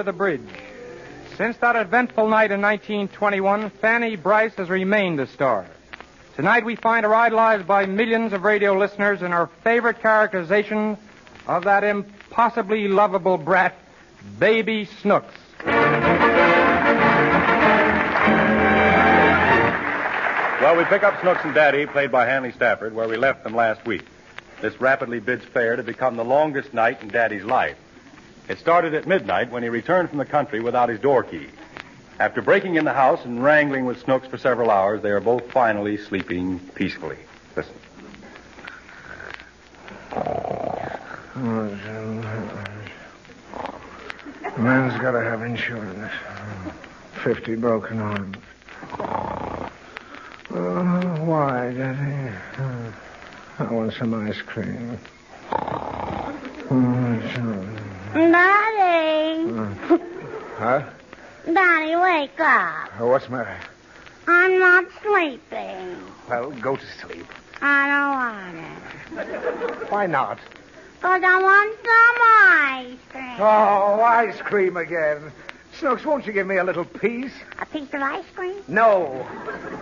of the bridge. Since that eventful night in 1921, Fanny Brice has remained a star. Tonight we find her idolized by millions of radio listeners in her favorite characterization of that impossibly lovable brat, Baby Snooks. Well, we pick up Snooks and Daddy, played by Hanley Stafford, where we left them last week. This rapidly bids fair to become the longest night in Daddy's life. It started at midnight when he returned from the country without his door key. After breaking in the house and wrangling with Snooks for several hours, they are both finally sleeping peacefully. Listen. Man's got to have insurance. 50 broken arms. Why, Daddy? I want some ice cream. Daddy. Huh? Daddy, wake up. What's the matter? I'm not sleeping. Well, go to sleep. I don't want it. Why not? Because I want some ice cream. Oh, ice cream again. Snooks, won't you give me a little piece? A piece of ice cream? No.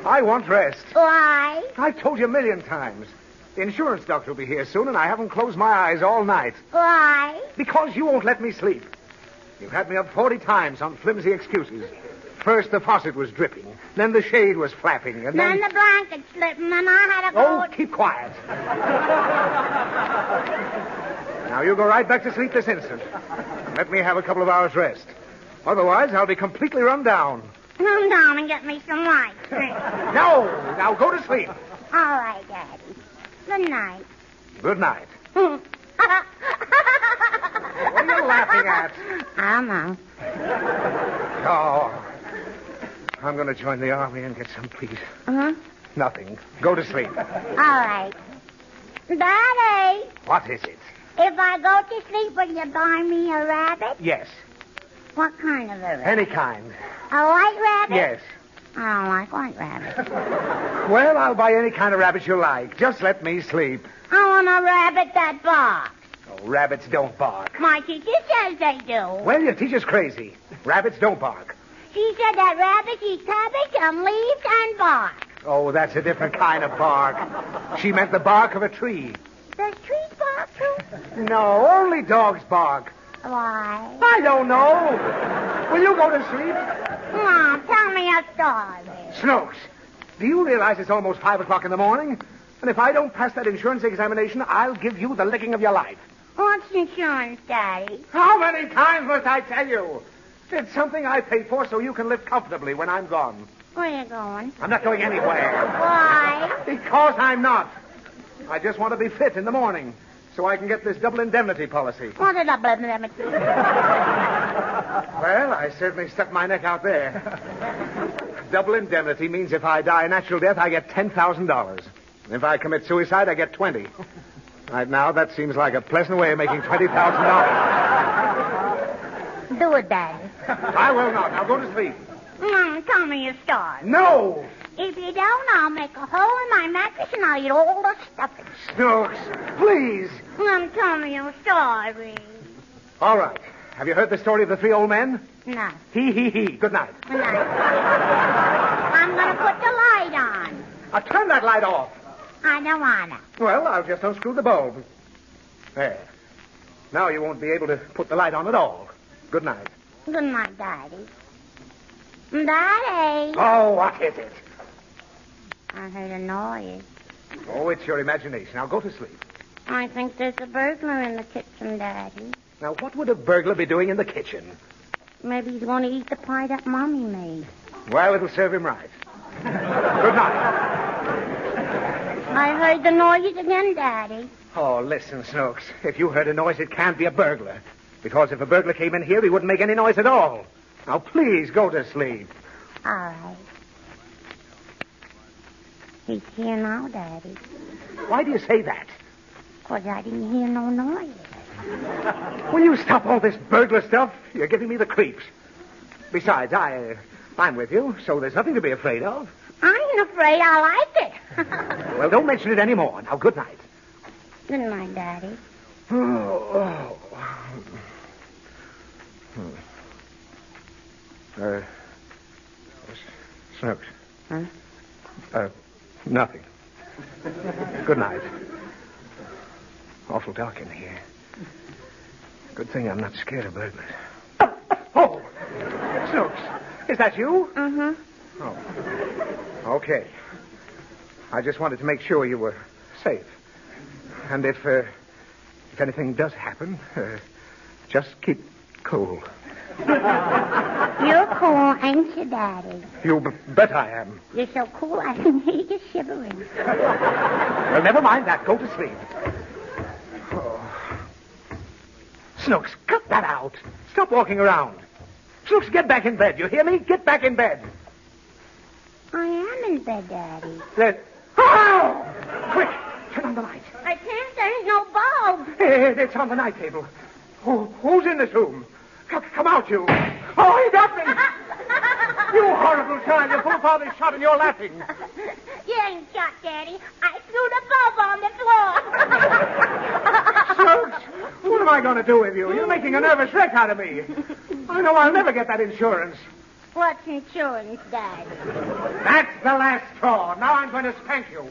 I want rest. Why? I've told you a million times. The insurance doctor will be here soon, and I haven't closed my eyes all night. Why? Because you won't let me sleep. You've had me up 40 times on flimsy excuses. First, the faucet was dripping. Then the shade was flapping. And then the blanket slipping, and I had to go... Oh, keep quiet. Now, you go right back to sleep this instant. Let me have a couple of hours' rest. Otherwise, I'll be completely run down. Come down and get me some ice cream. No! Now go to sleep. All right, Daddy. Good night. Good night. What are you laughing at? I don't know. Oh, I'm going to join the army and get some peace. Uh-huh. Nothing. Go to sleep. All right. Daddy. What is it? If I go to sleep, will you buy me a rabbit? Yes. What kind of a rabbit? Any kind. A white rabbit? Yes. I don't like white rabbits. Well, I'll buy any kind of rabbit you like. Just let me sleep. I want a rabbit that barks. Oh, rabbits don't bark. My teacher says they do. Well, your teacher's crazy. Rabbits don't bark. She said that rabbits eat cabbage and leaves and bark. Oh, that's a different kind of bark. She meant the bark of a tree. Does trees bark too? No, only dogs bark. Why? I don't know. Will you go to sleep? Mom, tell me a story. Snooks, do you realize it's almost 5 o'clock in the morning? And if I don't pass that insurance examination, I'll give you the licking of your life. What's insurance, Daddy? How many times must I tell you? It's something I pay for so you can live comfortably when I'm gone. Where are you going? I'm not going anywhere. Why? Because I'm not. I just want to be fit in the morning so I can get this double indemnity policy. What a double indemnity? Well, I certainly stuck my neck out there. Double indemnity means if I die a natural death, I get $10,000. If I commit suicide, I get 20. Right now, that seems like a pleasant way of making $20,000. Do it, Daddy. I will not. Now go to sleep. Mom, tell me a story. No! If you don't, I'll make a hole in my mattress and I'll eat all the stuffing. Snooks, please. Mom, tell me a story. All right. Have you heard the story of the 3 old men? No. He. Good night. Good night. I'm going to put the light on. I'll turn that light off. I don't want to. Well, I'll just unscrew the bulb. There. Now you won't be able to put the light on at all. Good night. Good night, Daddy. Daddy. Oh, what is it? I heard a noise. Oh, it's your imagination. Now go to sleep. I think there's a burglar in the kitchen, Daddy. Now, what would a burglar be doing in the kitchen? Maybe he's going to eat the pie that Mommy made. Well, it'll serve him right. Good night. I heard the noise again, Daddy. Oh, listen, Snooks. If you heard a noise, it can't be a burglar. Because if a burglar came in here, he wouldn't make any noise at all. Now, please, go to sleep. All right. He's here now, Daddy. Why do you say that? Because I didn't hear no noise. Will you stop all this burglar stuff? You're giving me the creeps. Besides, I'm with you, so there's nothing to be afraid of. I ain't afraid. I like it. Well, don't mention it anymore. Now, good night. Good night, Daddy. Snooks. Huh? Nothing. Good night. Awful dark in here. Good thing I'm not scared of burglars. Oh! Snooks, is that you? Mm-hmm. Oh. Okay. I just wanted to make sure you were safe. And if anything does happen, just keep cool. You're cool, ain't you, Daddy? You bet I am. You're so cool I can hear you shivering. Well, never mind that. Go to sleep. Oh. Snooks, cut that out. Stop walking around. Snooks, get back in bed. You hear me? Get back in bed. I am in bed, Daddy. Then... Oh! Quick, turn on the light. I can't. There's no bulb. It's on the night table. Who's in this room? Come out, you. Oh, he got me. You horrible child. Your poor father's shot and you're laughing. You ain't shot, Daddy. I threw the bulb on the floor. Snooks, what am I going to do with you? You're making a nervous wreck out of me. I know I'll never get that insurance. What's insurance, Dad? That's the last straw. Now I'm going to spank you.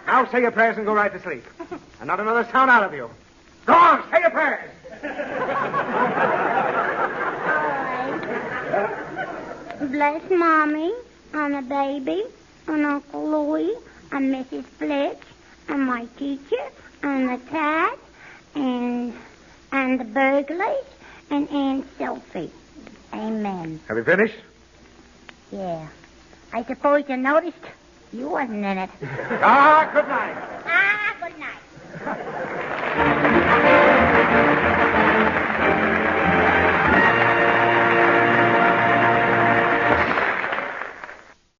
Now say your prayers and go right to sleep. And not another sound out of you. Go on, say your prayers. Bless Mommy and the baby and Uncle Louie and Mrs. Flitch and my teacher and the cat and the burglars and Aunt Sophie. Amen. Have you finished? Yeah. I suppose you noticed you wasn't in it. Good night.